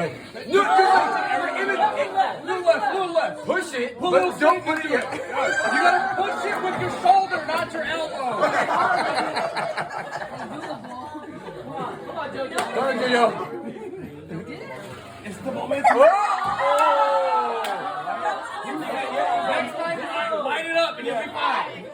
ahead. No, little left. Push it, but don't put it yet. You gotta push it with your shoulder, not your elbow. Come on, Jojo. It's the moment. Next time, light it up and you'll be fine.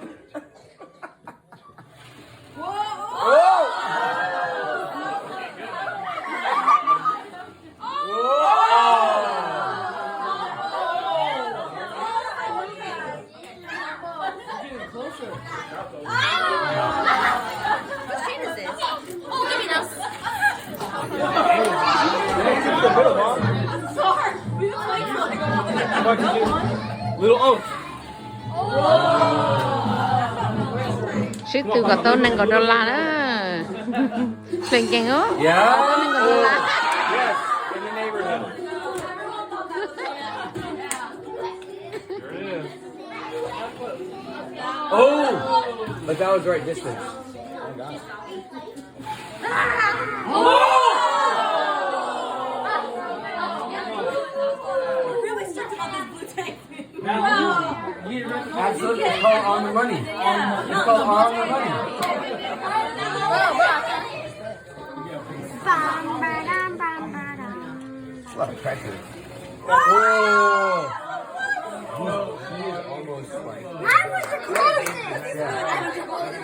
Little oath. Sức từ có tôn năng có đô la đó. Lên chàng ố. Yeah. Có tôn năng có đô la. Yes, in the neighborhood. There it is. Oh, but that was the right distance. Oh, God. Really strict about this blue tape. Absolutely, it's called on the money. It's called on the money. It's a lot of pressure. Oh! He is almost like... I was the closest! Yeah.